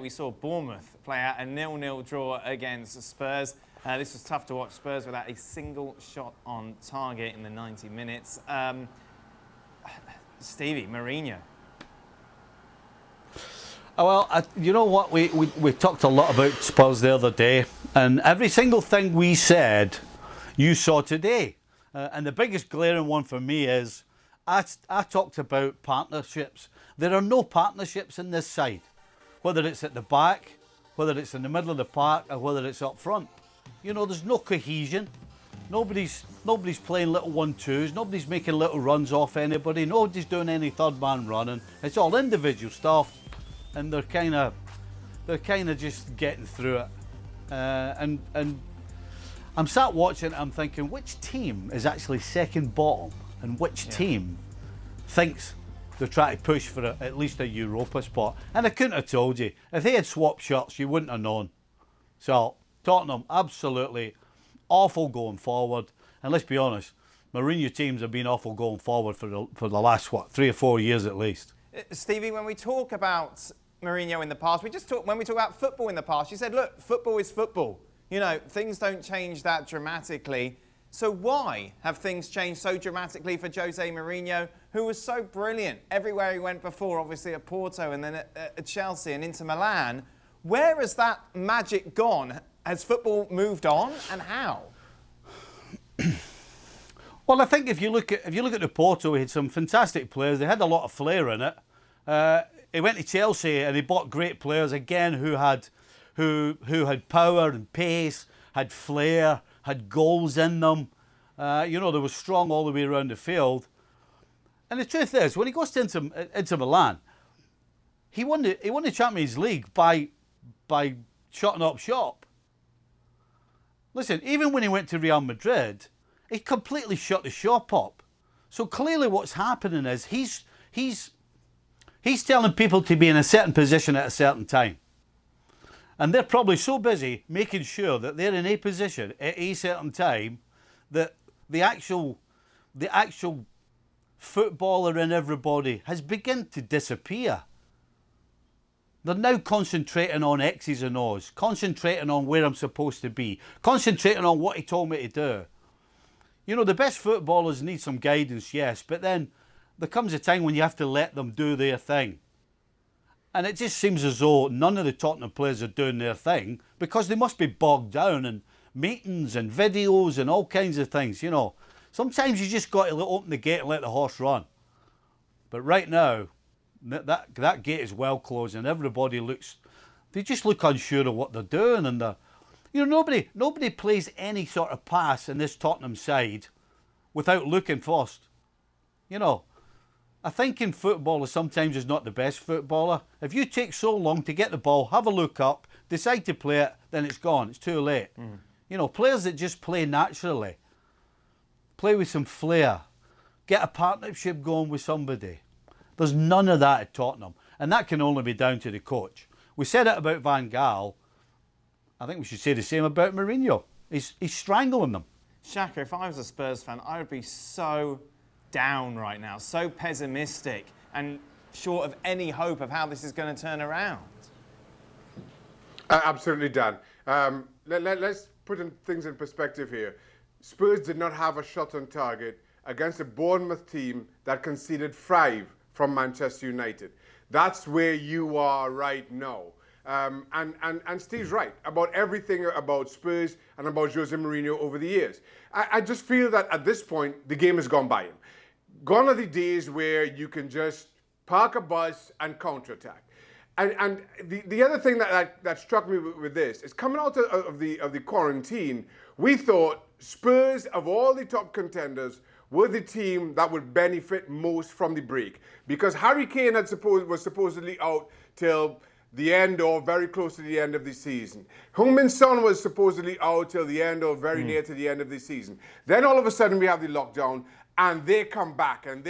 We saw Bournemouth play out a 0-0 draw against Spurs. This was tough to watch. Spurs without a single shot on target in the 90 minutes. Stevie, Mourinho. Well, you know what? We talked a lot about Spurs the other day, and every single thing we said, you saw today. And the biggest glaring one for me is, I talked about partnerships. There are no partnerships in this side. Whether it's at the back, whether it's in the middle of the park, or whether it's up front. You know, there's no cohesion. Nobody's playing little 1-2s. Nobody's making little runs off anybody. Nobody's doing any third man running. It's all individual stuff, and they're kind of just getting through it. And I'm sat watching. I'm thinking, which team is actually second bottom, and which team thinks they're trying to push for at least a Europa spot? And I couldn't have told you. If they had swapped shirts, you wouldn't have known. So Tottenham, absolutely awful going forward. And let's be honest, Mourinho teams have been awful going forward for the last, 3 or 4 years at least. Stevie, when we talk about Mourinho in the past, when we talk about football in the past, you said, look, football is football. You know, things don't change that dramatically. So why have things changed so dramatically for Jose Mourinho, who was so brilliant everywhere he went before, obviously at Porto and then at Chelsea and Inter Milan? Where has that magic gone? Has football moved on, and how? Well, I think if you look at the Porto, he had some fantastic players. They had a lot of flair in it. He went to Chelsea and he bought great players again who had power and pace, had flair, had goals in them. You know, they were strong all the way around the field. And the truth is, when he goes to Inter Milan, he won the Champions League by shutting up shop. Listen, even when he went to Real Madrid, he completely shut the shop up. So clearly what's happening is he's telling people to be in a certain position at a certain time. And they're probably so busy making sure that they're in a position at a certain time that the actual footballer in everybody has begun to disappear. They're now concentrating on X's and O's, concentrating on where I'm supposed to be, concentrating on what he told me to do. You know, the best footballers need some guidance, yes, but then there comes a time when you have to let them do their thing. And it just seems as though none of the Tottenham players are doing their thing because they must be bogged down in meetings and videos and all kinds of things, you know. Sometimes you just got to open the gate and let the horse run. But right now, that gate is well closed and everybody they just look unsure of what they're doing. And you know, nobody plays any sort of pass in this Tottenham side without looking first. You know, I think in footballer sometimes is not the best footballer. If you take so long to get the ball, have a look up, decide to play it, then it's gone. It's too late. You know, players that just play naturally, play with some flair, get a partnership going with somebody. There's none of that at Tottenham. And that can only be down to the coach. We said it about Van Gaal. I think we should say the same about Mourinho. He's strangling them. Shaka, if I was a Spurs fan, I would be so down right now, so pessimistic and short of any hope of how this is going to turn around. Absolutely, Dan. Let's put things in perspective here. Spurs did not have a shot on target against a Bournemouth team that conceded 5 from Manchester United. That's where you are right now. And Steve's right about everything about Spurs and about Jose Mourinho over the years. I just feel that at this point, the game has gone by him. Gone are the days where you can just park a bus and counterattack. And the other thing that struck me with this is coming out of the quarantine, we thought Spurs, of all the top contenders, were the team that would benefit most from the break. Because Harry Kane was supposedly out till the end or very close to the end of the season. Heung-min Son was supposedly out till the end or very near to the end of the season. Then all of a sudden we have the lockdown and they come back. And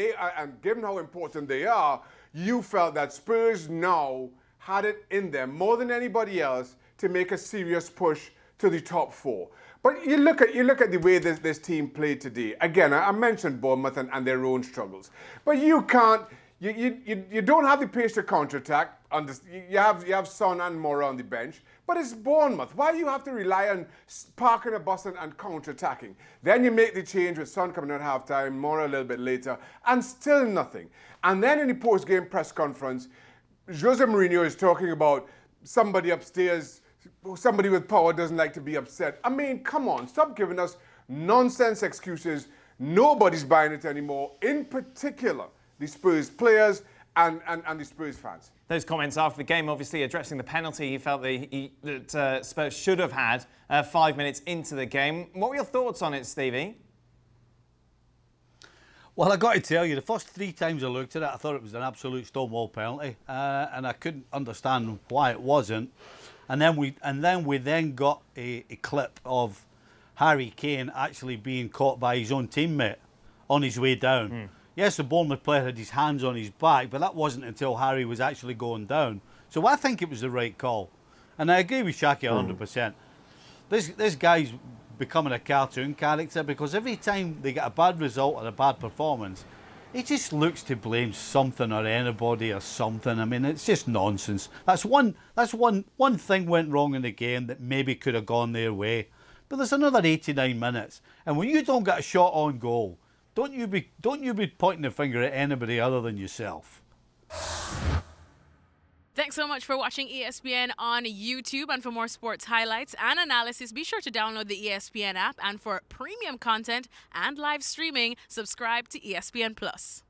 given how important they are, you felt that Spurs now had it in them more than anybody else to make a serious push to the top 4. But you look at the way this team played today. Again, I mentioned Bournemouth and their own struggles. But you can't, you don't have the pace to counterattack. you have Son and Moura on the bench, but it's Bournemouth. Why do you have to rely on parking a bus and counter-attacking? Then you make the change with Son coming at half-time, Moura a little bit later, and still nothing. And then in the post-game press conference, Jose Mourinho is talking about somebody upstairs, somebody with power doesn't like to be upset. I mean, come on, stop giving us nonsense excuses. Nobody's buying it anymore, in particular the Spurs players and the Spurs fans. Those comments after the game, obviously addressing the penalty he felt that Spurs should have had 5 minutes into the game. What were your thoughts on it, Stevie? Well, I got to tell you, the first 3 times I looked at it, I thought it was an absolute stonewall penalty, and I couldn't understand why it wasn't. And then we got a clip of Harry Kane actually being caught by his own teammate on his way down. Yes, the Bournemouth player had his hands on his back, but that wasn't until Harry was actually going down. So I think it was the right call. And I agree with Shaka 100%. This guy's becoming a cartoon character because every time they get a bad result or a bad performance, he just looks to blame something or anybody or something. I mean, it's just nonsense. That's one thing went wrong in the game that maybe could have gone their way. But there's another 89 minutes. And when you don't get a shot on goal, don't you be pointing the finger at anybody other than yourself. Thanks so much for watching ESPN on YouTube. And for more sports highlights and analysis, be sure to download the ESPN app. And for premium content and live streaming, subscribe to ESPN Plus.